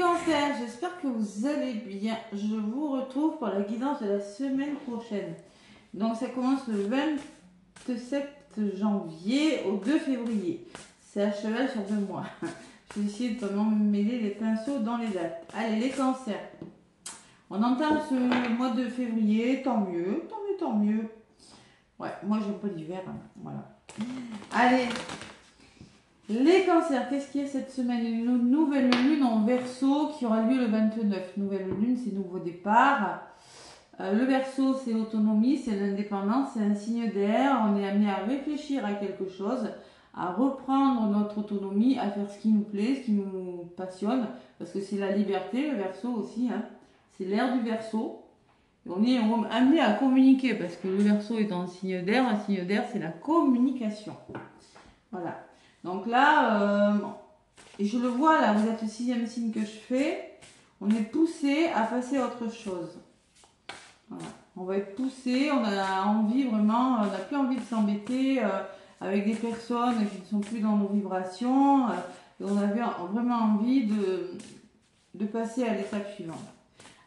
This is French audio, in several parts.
cancers, j'espère que vous allez bien. Je vous retrouve pour la guidance de la semaine prochaine. Donc ça commence le 27 janvier au 2 février. C'est à cheval sur 2 mois. Je vais essayer de ne pas mêler les pinceaux dans les dates. Allez, les cancers. On entame ce mois de février, tant mieux, tant mieux, tant mieux. Ouais, moi j'aime pas l'hiver, hein. Voilà. Allez, les cancers, qu'est-ce qu'il y a cette semaine? Une nouvelle lune en Verseau qui aura lieu le 29. Nouvelle lune, c'est nouveau départ. Le Verseau, c'est l'autonomie, c'est l'indépendance, c'est un signe d'air. On est amené à réfléchir à quelque chose, à reprendre notre autonomie, à faire ce qui nous plaît, ce qui nous passionne, parce que c'est la liberté, le Verseau aussi, hein. C'est l'air du Verseau. On est amené à communiquer, parce que le Verseau est un signe d'air, c'est la communication. Voilà. Donc là, et je le vois là, vous êtes le 6e signe que je fais, on est poussé à passer à autre chose. Voilà. On va être poussé, on a envie vraiment, on n'a plus envie de s'embêter avec des personnes qui ne sont plus dans nos vibrations. Et on avait vraiment envie de passer à l'étape suivante.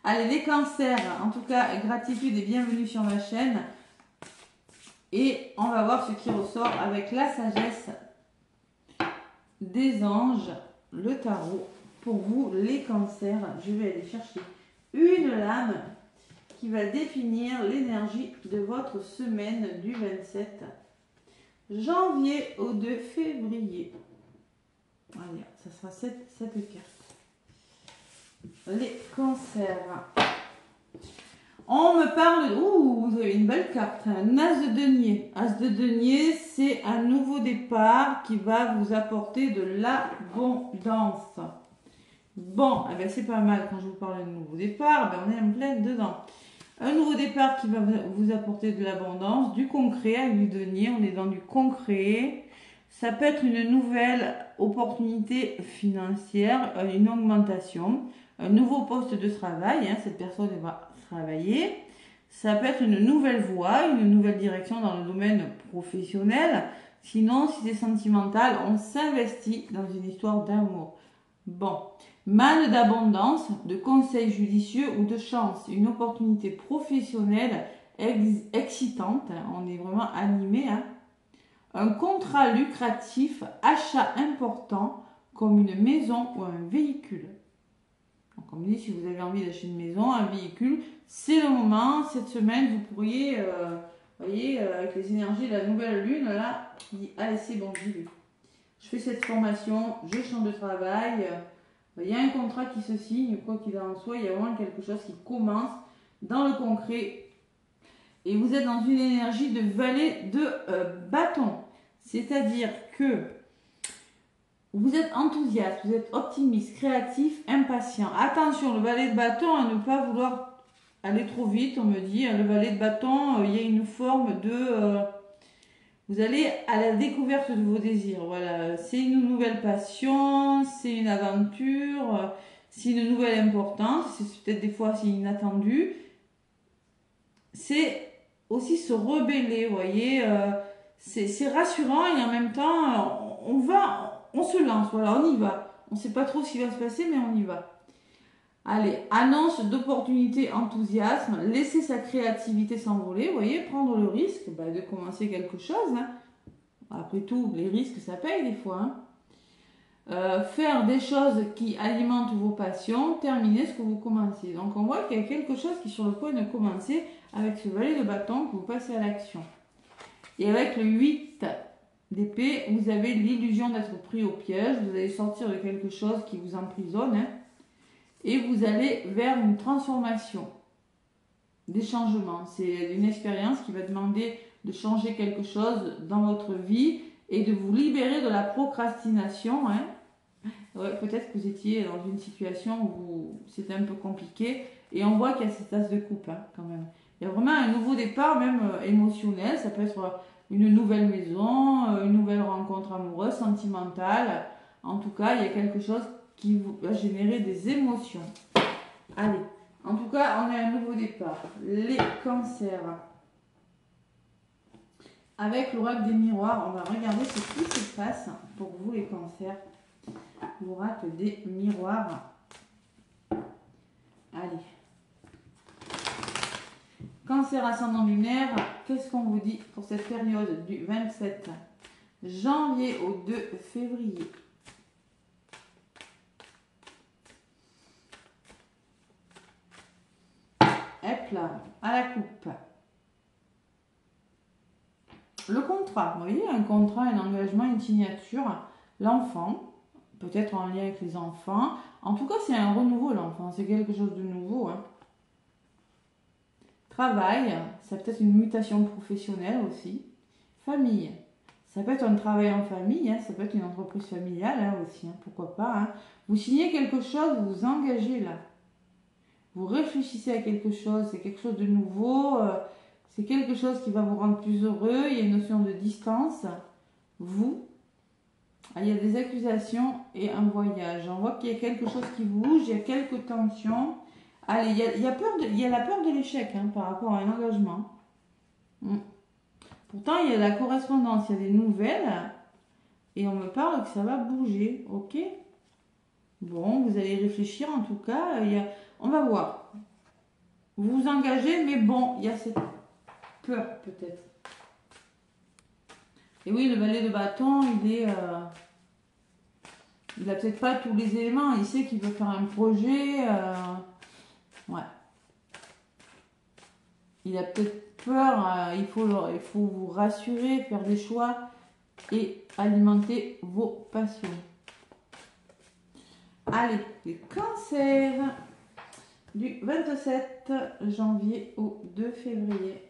Allez, les cancers, en tout cas, gratitude et bienvenue sur ma chaîne. Et on va voir ce qui ressort avec la sagesse des anges, le tarot. Pour vous, les cancers, je vais aller chercher une lame qui va définir l'énergie de votre semaine du 27 janvier au 2 février. Allez, ça sera cette carte. Les cancers. On me parle... Ouh, vous avez une belle carte. Un as de denier. As de denier, c'est un nouveau départ qui va vous apporter de l'abondance. Bon, eh ben c'est pas mal quand je vous parle de nouveau départ. Ben on est en plein dedans. Un nouveau départ qui va vous apporter de l'abondance, du concret avec du denier. On est dans du concret. Ça peut être une nouvelle opportunité financière, une augmentation, un nouveau poste de travail. Hein, cette personne va travailler. Ça peut être une nouvelle voie, une nouvelle direction dans le domaine professionnel. Sinon, si c'est sentimental, on s'investit dans une histoire d'amour. Bon, manne d'abondance, de conseils judicieux ou de chance. Une opportunité professionnelle excitante. Hein, on est vraiment animé. Hein. Un contrat lucratif, achat important comme une maison ou un véhicule. Donc, comme dit, si vous avez envie d'acheter une maison, un véhicule, c'est le moment. Cette semaine, vous pourriez, voyez, avec les énergies de la nouvelle lune, là, allez, c'est bon, j'y vais. Je fais cette formation, je change de travail. Il y a un contrat qui se signe, quoi qu'il en soit, il y a vraiment quelque chose qui commence dans le concret. Et vous êtes dans une énergie de valet de bâton. C'est-à-dire que vous êtes enthousiaste, vous êtes optimiste, créatif, impatient. Attention, le valet de bâton, à ne pas vouloir aller trop vite, on me dit. Le valet de bâton, il y a une forme de... vous allez à la découverte de vos désirs. Voilà, c'est une nouvelle passion, c'est une aventure, c'est une nouvelle importance. C'est peut-être des fois c'est inattendu. C'est aussi se rebeller, vous voyez. C'est rassurant et en même temps, on se lance, voilà, on y va. On ne sait pas trop ce qui va se passer, mais on y va. Allez, annonce d'opportunités, enthousiasme, laisser sa créativité s'envoler, vous voyez, prendre le risque de commencer quelque chose. Hein. Après tout, les risques, ça paye des fois. Hein. Faire des choses qui alimentent vos passions, terminer ce que vous commencez. Donc on voit qu'il y a quelque chose qui est sur le point de commencer avec ce valet de bâton que vous passez à l'action. Et avec le 8 d'épée, vous avez l'illusion d'être pris au piège. Vous allez sortir de quelque chose qui vous emprisonne. Hein, et vous allez vers une transformation, des changements. C'est une expérience qui va demander de changer quelque chose dans votre vie et de vous libérer de la procrastination. Hein. Ouais, peut-être que vous étiez dans une situation où c'était un peu compliqué. Et on voit qu'il y a cette tasse de coupe hein, quand même. Il y a vraiment un nouveau départ, même émotionnel. Ça peut être une nouvelle maison, une nouvelle rencontre amoureuse, sentimentale. En tout cas, il y a quelque chose qui va générer des émotions. Allez, en tout cas, on a un nouveau départ. Les cancers. Avec l'oracle des miroirs, on va regarder ce qui se passe pour vous les cancers. L'oracle des miroirs. Allez. Cancer ascendant lunaire, qu'est-ce qu'on vous dit pour cette période du 27 janvier au 2 février? Hop là, à la coupe. Le contrat, vous voyez, un contrat, un engagement, une signature, l'enfant, peut-être en lien avec les enfants. En tout cas, c'est un renouveau, l'enfant, c'est quelque chose de nouveau. Hein. Travail, ça peut être une mutation professionnelle aussi. Famille, ça peut être un travail en famille, hein, ça peut être une entreprise familiale hein, aussi, hein, pourquoi pas. Hein. Vous signez quelque chose, vous vous engagez là. Vous réfléchissez à quelque chose, c'est quelque chose de nouveau, c'est quelque chose qui va vous rendre plus heureux, il y a une notion de distance. Vous, il y a des accusations et un voyage. On voit qu'il y a quelque chose qui bouge, il y a quelques tensions. Allez, il y a la peur de l'échec hein, par rapport à un engagement. Pourtant, il y a la correspondance, il y a des nouvelles. Et on me parle que ça va bouger, ok? Bon, vous allez réfléchir en tout cas. On va voir. Vous vous engagez, mais bon, il y a cette peur peut-être. Et oui, le valet de bâton, il n'a peut-être pas tous les éléments. Il sait qu'il veut faire un projet. Ouais. Il a peut-être peur. Il faut vous rassurer, faire des choix et alimenter vos passions. Allez, les cancers du 27 janvier au 2 février.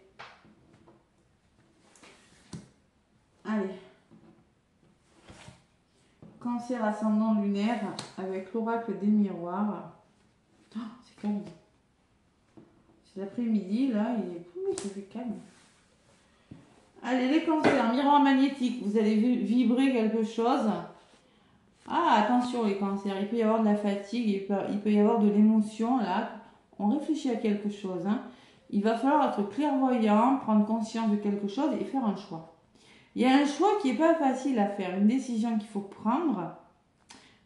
Allez. Cancer ascendant lunaire avec l'oracle des miroirs. Oh, c'est calme. C'est l'après-midi, là, ça fait calme. Allez, les cancers, miroir magnétique, vous allez vibrer quelque chose. Ah, attention les cancers, il peut y avoir de la fatigue, il peut y avoir de l'émotion, là. On réfléchit à quelque chose. Hein. Il va falloir être clairvoyant, prendre conscience de quelque chose et faire un choix. Il y a un choix qui n'est pas facile à faire, une décision qu'il faut prendre,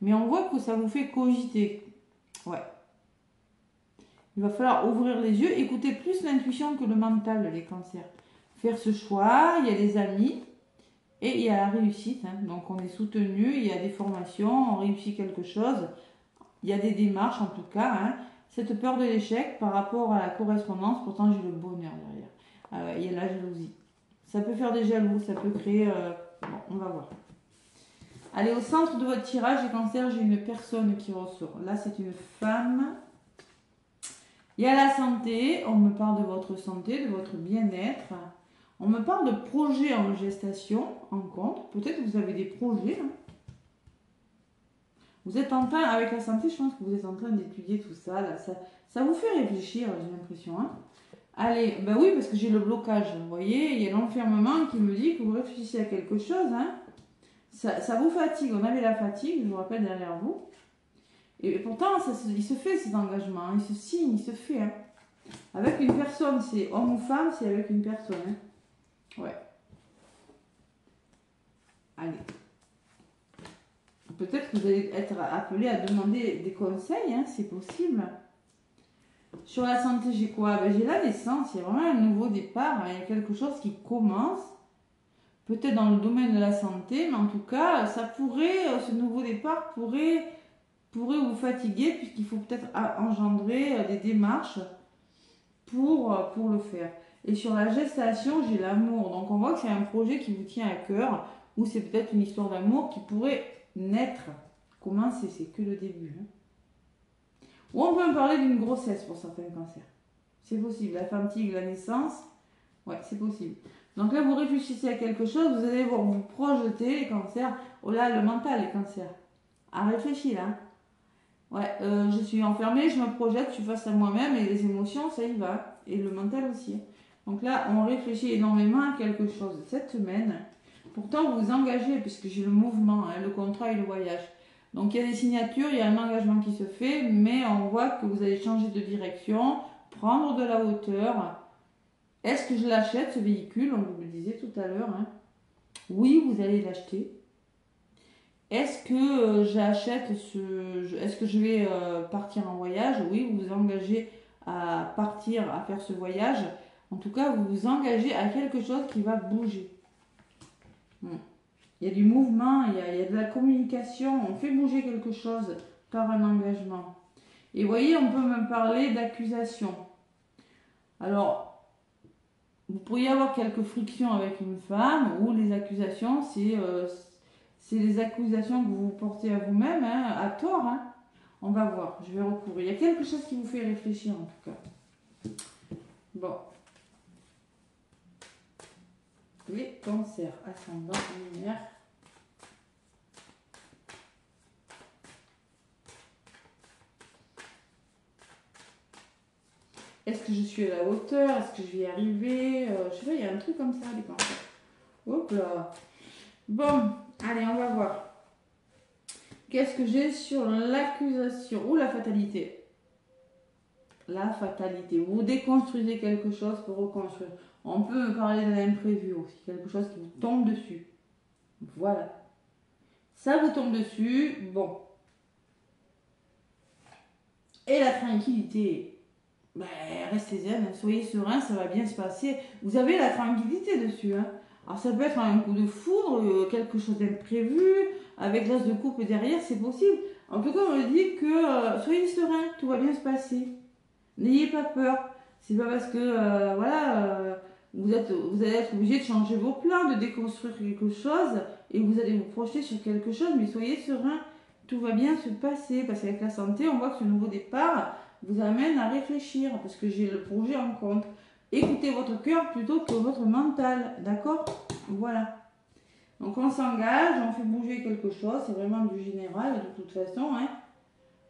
mais on voit que ça vous fait cogiter. Ouais. Il va falloir ouvrir les yeux, écouter plus l'intuition que le mental, les cancers. Faire ce choix, il y a les amis et il y a la réussite. Hein. Donc on est soutenu, il y a des formations, on réussit quelque chose, il y a des démarches en tout cas. Hein. Cette peur de l'échec par rapport à la correspondance, pourtant j'ai le bonheur derrière. Il y a la jalousie. Ça peut faire des jaloux, ça peut créer... Bon, on va voir. Allez, au centre de votre tirage, les cancers, j'ai une personne qui ressort. Là, c'est une femme. Il y a la santé. On me parle de votre santé, de votre bien-être. On me parle de projets en gestation, en compte. Peut-être que vous avez des projets. Hein. Vous êtes en train, avec la santé, je pense que vous êtes en train d'étudier tout ça. Là. Ça vous fait réfléchir, j'ai l'impression. Hein. Allez, ben oui, parce que j'ai le blocage. Vous voyez, il y a l'enfermement qui me dit que vous réfléchissez à quelque chose. Hein. Ça vous fatigue. On avait la fatigue, je vous rappelle, derrière vous. Et pourtant, il se fait cet engagement. Hein. Il se signe, il se fait. Hein. Avec une personne, c'est homme ou femme, c'est avec une personne. Hein. Ouais. Allez. Peut-être que vous allez être appelé à demander des conseils. Hein, c'est possible. Sur la santé, j'ai quoi? Ben, j'ai la naissance, il y a vraiment un nouveau départ, hein. Il y a quelque chose qui commence, peut-être dans le domaine de la santé, mais en tout cas, ce nouveau départ pourrait vous fatiguer, puisqu'il faut peut-être engendrer des démarches pour le faire. Et sur la gestation, j'ai l'amour, donc on voit que c'est un projet qui vous tient à cœur, ou c'est peut-être une histoire d'amour qui pourrait naître. Comment c'est que le début, hein. Ou on peut me parler d'une grossesse pour certains cancers. C'est possible. La fatigue, la naissance, ouais, c'est possible. Donc là, vous réfléchissez à quelque chose, vous allez vous projeter, les cancers. Oh là, le mental, les cancers. À réfléchir, là. Ouais, je suis enfermée, je me projette, je suis face à moi-même et les émotions, ça y va. Et le mental aussi. Donc là, on réfléchit énormément à quelque chose. Cette semaine, pourtant, vous vous engagez, puisque j'ai le mouvement, hein, le contrat et le voyage. Donc il y a des signatures, il y a un engagement qui se fait, mais on voit que vous allez changer de direction, prendre de la hauteur. Est-ce que je l'achète, ce véhicule? On vous le disait tout à l'heure. Hein. Oui, vous allez l'acheter. Est-ce que j'achète est-ce que je vais partir en voyage? Oui, vous vous engagez à partir, à faire ce voyage. En tout cas, vous vous engagez à quelque chose qui va bouger. Il y a du mouvement, il y a de la communication. On fait bouger quelque chose par un engagement. Et vous voyez, on peut même parler d'accusation. Alors, vous pourriez avoir quelques frictions avec une femme ou les accusations, c'est les accusations que vous vous portez à vous-même, hein, à tort. Hein. On va voir, je vais recourir. Il y a quelque chose qui vous fait réfléchir en tout cas. Bon. Les cancers, ascendant, lumière. Est-ce que je suis à la hauteur? Est-ce que je vais y arriver? Je sais pas, il y a un truc comme ça, les cancers. Hop là. Bon, allez, on va voir. Qu'est-ce que j'ai sur l'accusation ou la fatalité? La fatalité. Vous déconstruisez quelque chose pour reconstruire. On peut me parler d'un imprévu aussi. Quelque chose qui vous tombe dessus. Voilà. Ça vous tombe dessus. Bon. Et la tranquillité. Ben, restez zen, soyez serein, ça va bien se passer. Vous avez la tranquillité dessus. Hein. Alors ça peut être un coup de foudre, quelque chose d'imprévu, avec l'as de coupe derrière, c'est possible. En tout cas, on me dit que soyez serein, tout va bien se passer. N'ayez pas peur. C'est pas parce que vous allez être obligé de changer vos plans, de déconstruire quelque chose, et vous allez vous projeter sur quelque chose, mais soyez serein, tout va bien se passer. Parce qu'avec la santé, on voit que ce nouveau départ vous amène à réfléchir, parce que j'ai le projet en compte. Écoutez votre cœur plutôt que votre mental, d'accord? Voilà. Donc on s'engage, on fait bouger quelque chose, c'est vraiment du général de toute façon. Hein.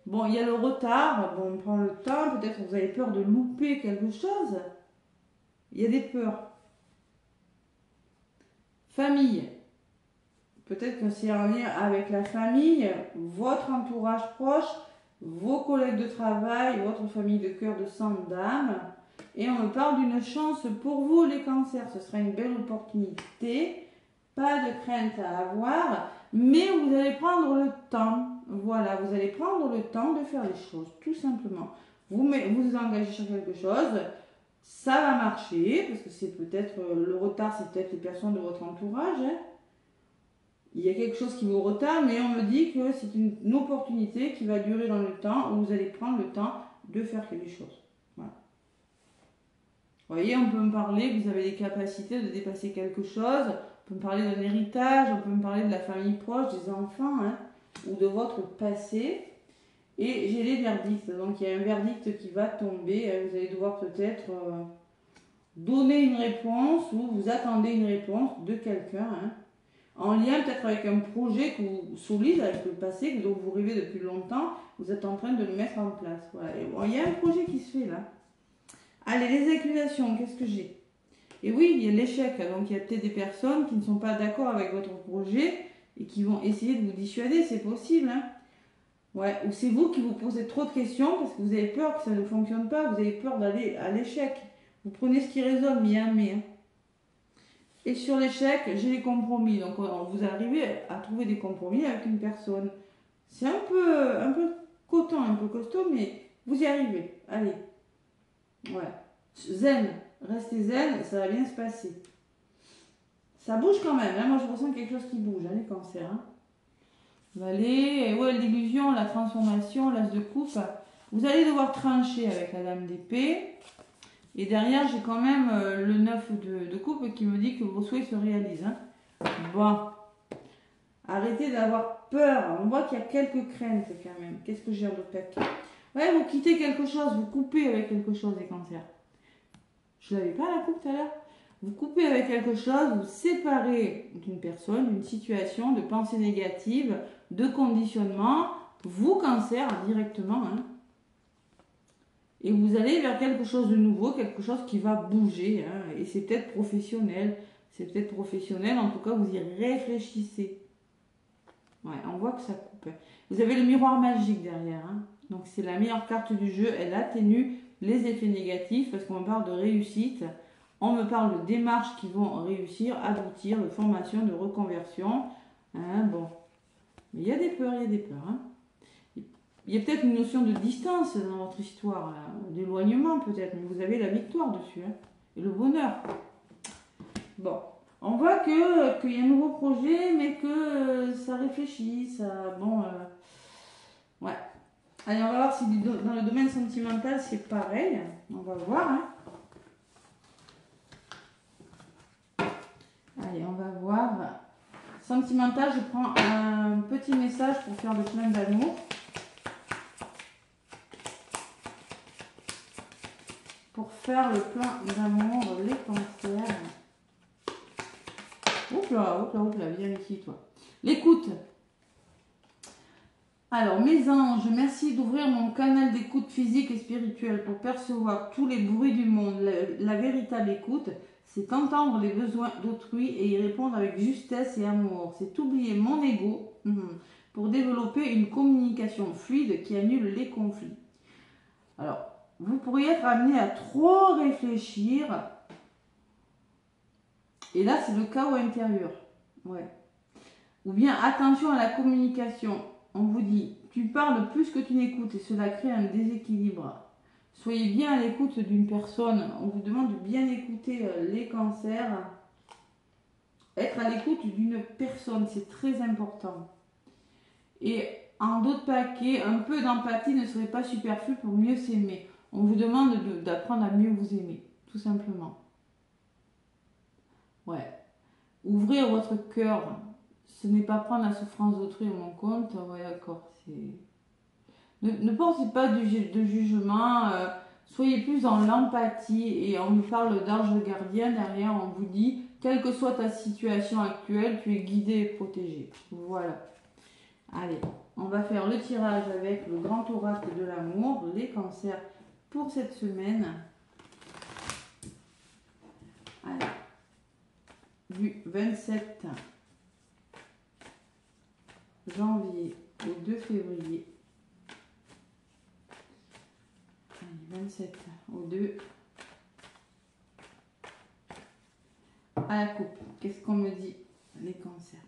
Bon, il y a le retard, bon, on prend le temps, peut-être que vous avez peur de louper quelque chose. Il y a des peurs. Famille. Peut-être que c'est en lien avec la famille, votre entourage proche, vos collègues de travail, votre famille de cœur, de sang, d'âme. Et on me parle d'une chance pour vous, les cancers. Ce sera une belle opportunité. Pas de crainte à avoir, mais vous allez prendre le temps. Voilà, vous allez prendre le temps de faire les choses, tout simplement. Vous vous engagez sur quelque chose, ça va marcher, parce que c'est peut-être le retard, c'est peut-être les personnes de votre entourage. Hein. Il y a quelque chose qui vous retarde, mais on me dit que c'est une opportunité qui va durer dans le temps, où vous allez prendre le temps de faire quelque chose. Voilà. Vous voyez, on peut me parler que vous avez des capacités de dépasser quelque chose. On peut me parler d'un héritage, on peut me parler de la famille proche, des enfants, hein, ou de votre passé. Et j'ai les verdicts. Donc il y a un verdict qui va tomber. Vous allez devoir peut-être donner une réponse ou vous attendez une réponse de quelqu'un. Hein, en lien peut-être avec un projet que vous solide avec le passé, dont vous rêvez depuis longtemps. Vous êtes en train de le mettre en place. Voilà. Et bon, il y a un projet qui se fait là. Allez, les accusations, qu'est-ce que j'ai? Et oui, il y a l'échec. Donc il y a peut-être des personnes qui ne sont pas d'accord avec votre projet et qui vont essayer de vous dissuader, c'est possible. Hein. Ouais. Ou c'est vous qui vous posez trop de questions parce que vous avez peur que ça ne fonctionne pas, vous avez peur d'aller à l'échec. Vous prenez ce qui résonne, mais il y a un mais. Hein. Et sur l'échec, j'ai les compromis. Donc vous arrivez à trouver des compromis avec une personne. C'est un peu coton, un peu costaud, mais vous y arrivez. Allez. Ouais. Zen. Restez zen, ça va bien se passer. Ça bouge quand même, hein. Moi je ressens quelque chose qui bouge, hein, les cancers. Hein. Allez, ouais, l'illusion, la transformation, l'as de coupe. Vous allez devoir trancher avec la dame d'épée. Et derrière, j'ai quand même le 9 de coupe qui me dit que vos souhaits se réalisent. Hein. Bon. Arrêtez d'avoir peur. On voit qu'il y a quelques craintes quand même. Qu'est-ce que j'ai en tête? Ouais, vous quittez quelque chose, vous coupez avec quelque chose, les cancers. Je ne l'avais pas la coupe tout à l'heure. Vous coupez avec quelque chose, vous séparez d'une personne, d'une situation, de pensée négative, de conditionnement, vous, cancer, directement. Hein. Et vous allez vers quelque chose de nouveau, quelque chose qui va bouger. Hein. Et c'est peut-être professionnel. C'est peut-être professionnel, en tout cas, vous y réfléchissez. Ouais, on voit que ça coupe. Vous avez le miroir magique derrière. Hein. Donc c'est la meilleure carte du jeu. Elle atténue les effets négatifs parce qu'on me parle de réussite. On me parle de démarches qui vont réussir, aboutir, de formation, de reconversion. Hein, bon. Mais il y a des peurs, il y a des peurs. Hein. Il y a peut-être une notion de distance dans votre histoire, d'éloignement peut-être, mais vous avez la victoire dessus. Hein, et le bonheur. Bon, on voit qu'il y a un nouveau projet, mais que ça réfléchit, ça... Bon, ouais. Allez, on va voir si dans le domaine sentimental, c'est pareil. On va voir. Hein. Allez, on va voir. Sentimental, je prends un petit message pour faire le plein d'amour. Pour faire le plein d'amour, les cancers. Oups là, viens ici, toi. L'écoute. Alors, mes anges, merci d'ouvrir mon canal d'écoute physique et spirituelle pour percevoir tous les bruits du monde. La véritable écoute, c'est entendre les besoins d'autrui et y répondre avec justesse et amour. C'est oublier mon ego pour développer une communication fluide qui annule les conflits. Alors, vous pourriez être amené à trop réfléchir. Et là, c'est le chaos intérieur. Ouais. Ou bien, attention à la communication. On vous dit, tu parles plus que tu n'écoutes et cela crée un déséquilibre. Soyez bien à l'écoute d'une personne. On vous demande de bien écouter les cancers. Être à l'écoute d'une personne, c'est très important. Et en d'autres paquets, un peu d'empathie ne serait pas superflu pour mieux s'aimer. On vous demande d'apprendre à mieux vous aimer, tout simplement. Ouais. Ouvrir votre cœur. Ce n'est pas prendre la souffrance d'autrui à mon compte. Ouais, d'accord. Ne pensez pas de jugement. Soyez plus dans l'empathie. Et on nous parle d'ange gardien. Derrière, on vous dit, quelle que soit ta situation actuelle, tu es guidé et protégé. Voilà. Allez, on va faire le tirage avec le grand oracle de l'amour, les cancers pour cette semaine. Allez. Du 27 janvier au 2 février. Allez, 27 au 2. À la coupe. Qu'est-ce qu'on me dit, les cancers?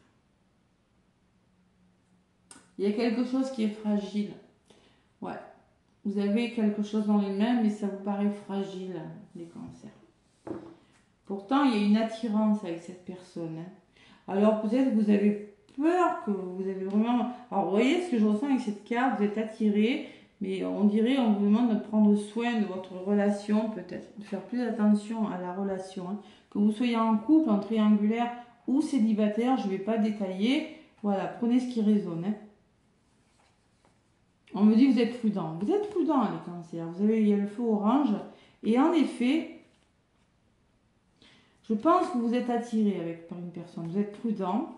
Il y a quelque chose qui est fragile. Ouais. Vous avez quelque chose dans les mains, mais ça vous paraît fragile, les cancers. Pourtant, il y a une attirance avec cette personne. Hein. Alors, peut-être que vous avez peur, que vous avez vraiment... Alors, vous voyez ce que je ressens avec cette carte, vous êtes attiré, mais on dirait, on vous demande de prendre soin de votre relation, peut-être, de faire plus attention à la relation. Hein. Que vous soyez en couple, en triangulaire ou célibataire, je ne vais pas détailler. Voilà, prenez ce qui résonne. Hein. On me dit que vous êtes prudent. Vous êtes prudent, les cancers. Il y a le feu orange. Et en effet, je pense que vous êtes attiré par une personne. Vous êtes prudent.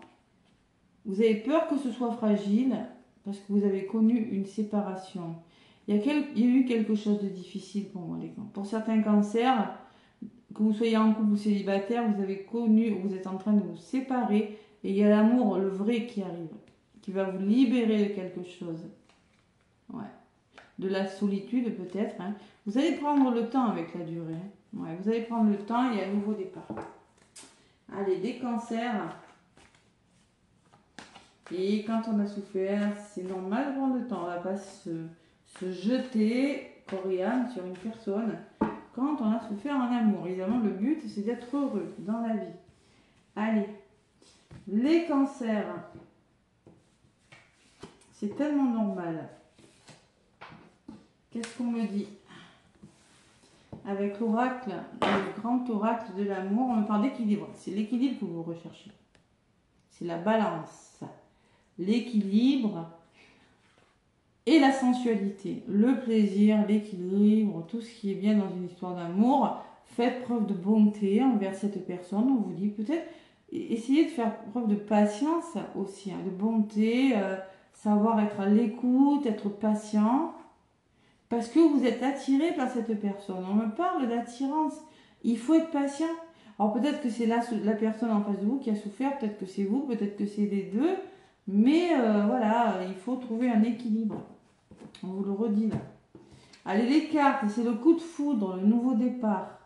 Vous avez peur que ce soit fragile parce que vous avez connu une séparation. Il y a eu quelque chose de difficile pour moi, les cancers. Pour certains cancers, que vous soyez en couple ou célibataire, vous avez connu, vous êtes en train de vous séparer. Et il y a l'amour, le vrai qui arrive, qui va vous libérer de quelque chose. Ouais. De la solitude peut-être. Hein. Vous allez prendre le temps avec la durée. Hein. Ouais, vous allez prendre le temps et un nouveau départ. Allez, des cancers. Et quand on a souffert, c'est normal de prendre le temps. On ne va pas se jeter, Coriane, sur une personne quand on a souffert en amour. Évidemment, le but, c'est d'être heureux dans la vie. Allez, les cancers. C'est tellement normal. Qu'est-ce qu'on me dit? Avec l'oracle, le grand oracle de l'amour, on me parle d'équilibre. C'est l'équilibre que vous recherchez. C'est la balance. L'équilibre et la sensualité. Le plaisir, l'équilibre, tout ce qui est bien dans une histoire d'amour. Faites preuve de bonté envers cette personne. On vous dit peut-être, essayez de faire preuve de patience aussi, hein, de bonté, savoir être à l'écoute, être patient. Parce que vous êtes attiré par cette personne. On me parle d'attirance. Il faut être patient. Alors peut-être que c'est la personne en face de vous qui a souffert, peut-être que c'est vous, peut-être que c'est les deux. Mais voilà, il faut trouver un équilibre. On vous le redit là. Allez, les cartes, c'est le coup de foudre, le nouveau départ.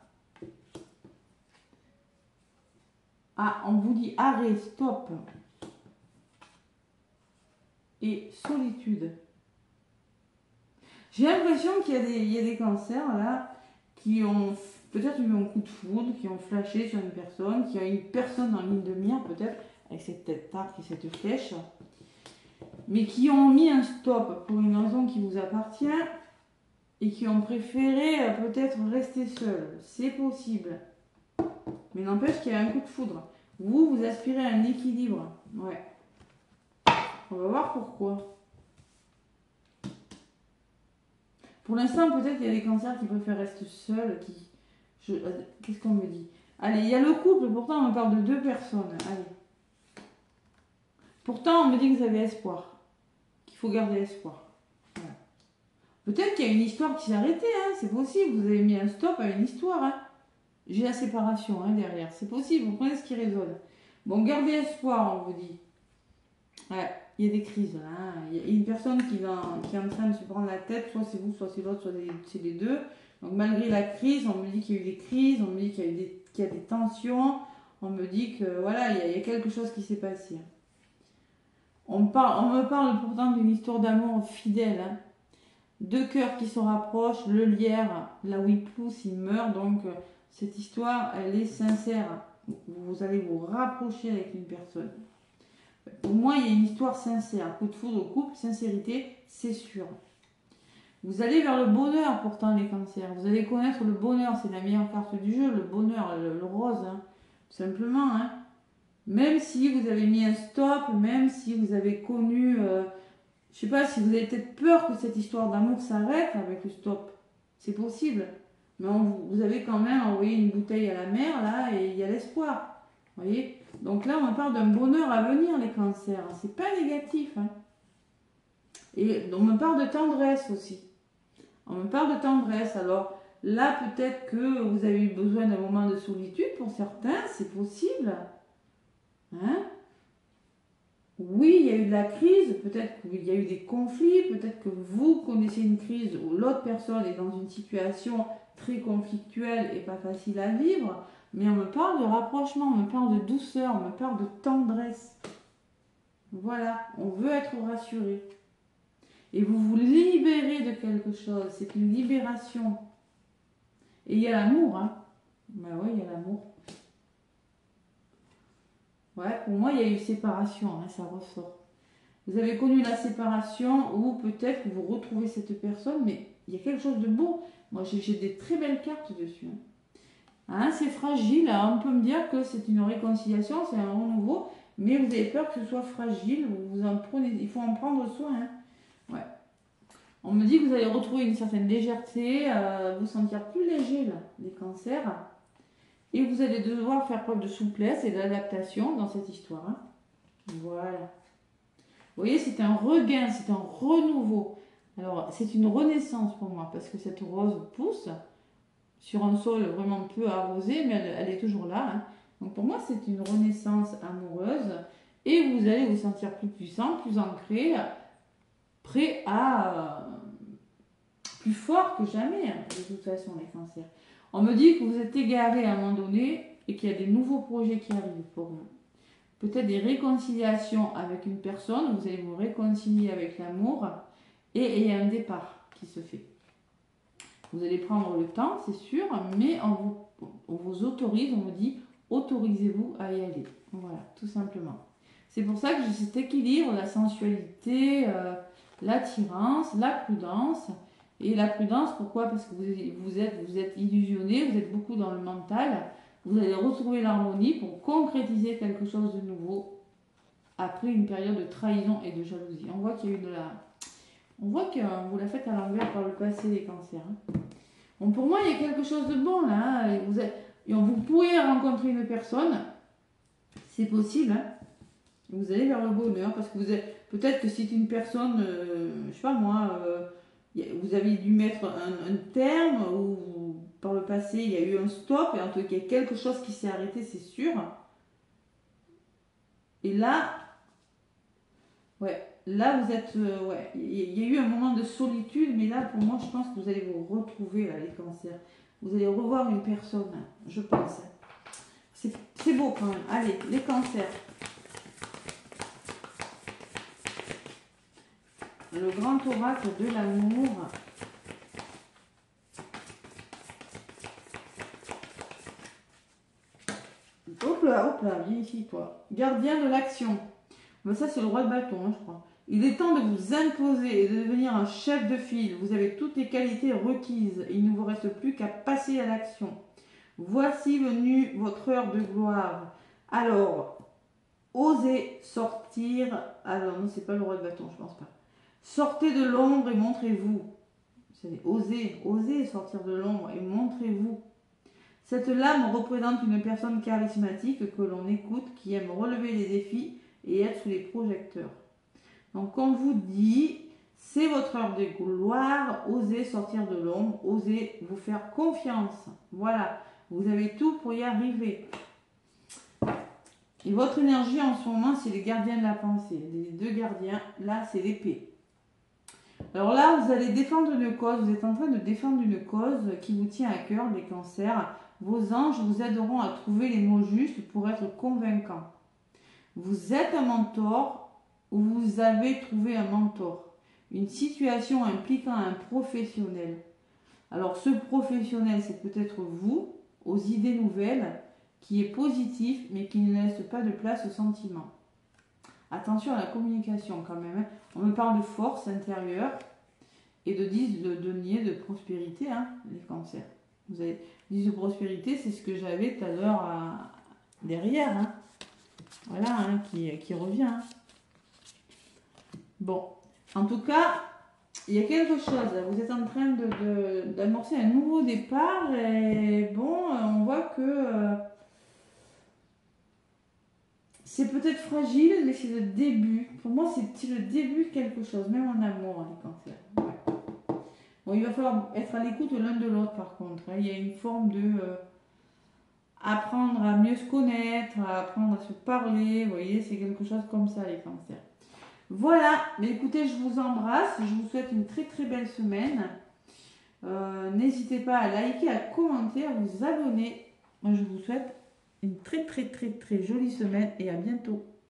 Ah, on vous dit arrêt, stop. et solitude. J'ai l'impression qu'il y a des cancers là qui ont peut-être eu un coup de foudre, qui ont flashé sur une personne, qui a une personne en ligne de mire peut-être, avec cette tête d'arc et cette flèche, mais qui ont mis un stop pour une raison qui vous appartient et qui ont préféré peut-être rester seuls. C'est possible. Mais n'empêche qu'il y a un coup de foudre. Vous, vous aspirez à un équilibre. Ouais. On va voir pourquoi. Pour l'instant, peut-être qu'il y a des cancers qui préfèrent rester seuls. Qu'est-ce qu'on me dit? Allez, il y a le couple. Pourtant, on me parle de 2 personnes. Allez. Pourtant, on me dit que vous avez espoir. Qu'il faut garder espoir. Voilà. Peut-être qu'il y a une histoire qui s'est arrêtée. Hein. C'est possible. Vous avez mis un stop à une histoire. Hein. J'ai la séparation derrière. C'est possible. Vous prenez ce qui résonne. Bon, gardez espoir, on vous dit. Ouais. Il y a des crises là. Hein. Il y a une personne qui est en train de se prendre la tête, soit c'est vous, soit c'est l'autre, soit c'est les deux. Donc malgré la crise, on me dit qu'il y a eu des crises, on me dit qu'il y a des tensions, on me dit que voilà, il y a quelque chose qui s'est passé. On me parle pourtant d'une histoire d'amour fidèle. Hein. 2 cœurs qui se rapprochent, le lierre, là où il pousse, il meurt. Donc cette histoire, elle est sincère. Vous allez vous rapprocher avec une personne. Pour moi, il y a une histoire sincère. Coup de foudre au couple, sincérité, c'est sûr. Vous allez vers le bonheur, pourtant, les cancers. Vous allez connaître le bonheur. C'est la meilleure carte du jeu, le bonheur, le rose. Hein. Tout simplement. Hein. Même si vous avez mis un stop, même si vous avez connu... je sais pas, si vous avez peut-être peur que cette histoire d'amour s'arrête avec le stop. C'est possible. Mais vous avez quand même envoyé une bouteille à la mer, là, et il y a l'espoir. Vous voyez? Donc là, on parle d'un bonheur à venir, les cancers. C'est pas négatif. Hein. Et on me parle de tendresse aussi. On me parle de tendresse. Alors là, peut-être que vous avez eu besoin d'un moment de solitude pour certains. C'est possible. Hein? Oui, il y a eu de la crise. Peut-être qu'il y a eu des conflits. Peut-être que vous connaissez une crise où l'autre personne est dans une situation très conflictuelle et pas facile à vivre. Mais on me parle de rapprochement, on me parle de douceur, on me parle de tendresse. Voilà, on veut être rassuré. Et vous vous libérez de quelque chose, c'est une libération. Et il y a l'amour, hein. Ben oui, il y a l'amour. Ouais, pour moi, il y a eu séparation, hein, ça ressort. Vous avez connu la séparation ou peut-être que vous retrouvez cette personne, mais il y a quelque chose de beau. Moi, j'ai des très belles cartes dessus. Hein. Hein, c'est fragile, hein. On peut me dire que c'est une réconciliation, c'est un renouveau, mais vous avez peur que ce soit fragile, vous en prenez, il faut en prendre soin. Hein. Ouais. On me dit que vous allez retrouver une certaine légèreté, vous sentir plus léger, là, des cancers, et vous allez devoir faire preuve de souplesse et d'adaptation dans cette histoire. Hein. Voilà. Vous voyez, c'est un regain, c'est un renouveau. Alors, c'est une renaissance pour moi, parce que cette rose pousse sur un sol vraiment peu arrosé, mais elle est toujours là. Hein. Donc pour moi, c'est une renaissance amoureuse et vous allez vous sentir plus puissant, plus ancré, prêt à... plus fort que jamais, hein, de toute façon, les cancers. On me dit que vous êtes égaré à un moment donné et qu'il y a des nouveaux projets qui arrivent pour vous. Peut-être des réconciliations avec une personne, vous allez vous réconcilier avec l'amour et il y a un départ qui se fait. Vous allez prendre le temps, c'est sûr, mais on vous autorise, on me dit, autorisez-vous à y aller. Voilà, tout simplement. C'est pour ça que j'ai cet équilibre, la sensualité, l'attirance, la prudence. Et la prudence, pourquoi? Parce que vous êtes illusionné, vous êtes beaucoup dans le mental. Vous allez retrouver l'harmonie pour concrétiser quelque chose de nouveau après une période de trahison et de jalousie. On voit qu'il y a eu de la... On voit que vous la faites à l'envers par le passé, les cancers. Hein. Bon, pour moi, il y a quelque chose de bon là. Hein. Vous pourriez rencontrer une personne, c'est possible. Hein. Vous allez vers le bonheur parce que peut-être que c'est une personne, je sais pas moi, vous avez dû mettre un terme ou par le passé il y a eu un stop et en tout cas il y a quelque chose qui s'est arrêté, c'est sûr. Et là, ouais. Là, vous êtes... ouais, il y a eu un moment de solitude, mais là, pour moi, je pense que vous allez vous retrouver, là, les cancers. Vous allez revoir une personne, je pense. C'est beau, quand même. Allez, les cancers. le grand oracle de l'amour. Hop là, viens ici toi. Gardien de l'action. Ben, ça c'est le roi de bâton, hein, je crois. Il est temps de vous imposer et de devenir un chef de file. Vous avez toutes les qualités requises. Il ne vous reste plus qu'à passer à l'action. Voici venue votre heure de gloire. Alors, osez sortir. Alors, non, c'est pas le roi de bâton, je pense pas. Sortez de l'ombre et montrez-vous. Osez sortir de l'ombre et montrez-vous. Cette lame représente une personne charismatique que l'on écoute, qui aime relever les défis et être sous les projecteurs. Donc, on vous dit, c'est votre heure de gloire, osez sortir de l'ombre, osez vous faire confiance. Voilà, vous avez tout pour y arriver. Et votre énergie en ce moment, c'est les gardiens de la pensée. Les deux gardiens, là, c'est l'épée. Alors là, vous allez défendre une cause, vous êtes en train de défendre une cause qui vous tient à cœur, les cancers. Vos anges vous aideront à trouver les mots justes pour être convaincants. Vous êtes un mentor ou vous avez trouvé un mentor. Une situation impliquant un professionnel. Alors ce professionnel, c'est peut-être vous, aux idées nouvelles, qui est positif mais qui ne laisse pas de place aux sentiments. Attention à la communication quand même. On me parle de force intérieure et de 10 de denier de prospérité, hein, les cancers. Vous avez 10 de prospérité, c'est ce que j'avais tout à l'heure derrière. Hein. Voilà, hein, qui revient. Hein. Bon, en tout cas, il y a quelque chose. Vous êtes en train d'amorcer un nouveau départ et bon, on voit que c'est peut-être fragile, mais c'est le début. Pour moi, c'est le début de quelque chose, même en amour, les cancers. Ouais. Bon, il va falloir être à l'écoute l'un de l'autre, par contre. Hein. Il y a une forme de apprendre à mieux se connaître, à apprendre à se parler. Vous voyez, c'est quelque chose comme ça, les cancers. Voilà, mais écoutez, je vous embrasse. Je vous souhaite une très très belle semaine. N'hésitez pas à liker, à commenter, à vous abonner. Moi, je vous souhaite une très très très très jolie semaine et à bientôt.